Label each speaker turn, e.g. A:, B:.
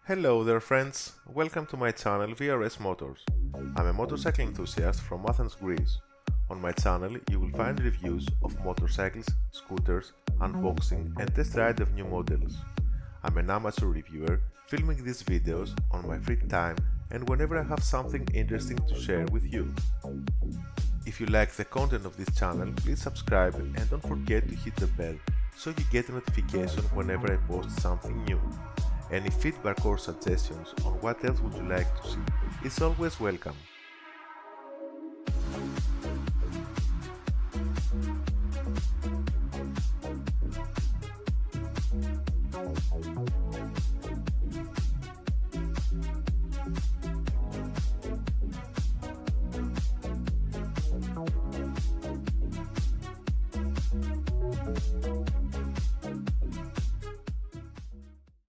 A: Hello there friends, welcome to my channel VRS Motors. I'm a motorcycle enthusiast from Athens, Greece. On my channel you will find reviews of motorcycles, scooters, unboxing and test ride of new models. I'm an amateur reviewer filming these videos on my free time and whenever I have something interesting to share with you. If you like the content of this channel, please subscribe and don't forget to hit the bell so you get a notification whenever I post something new. Any feedback or suggestions on what else would you like to see is always welcome.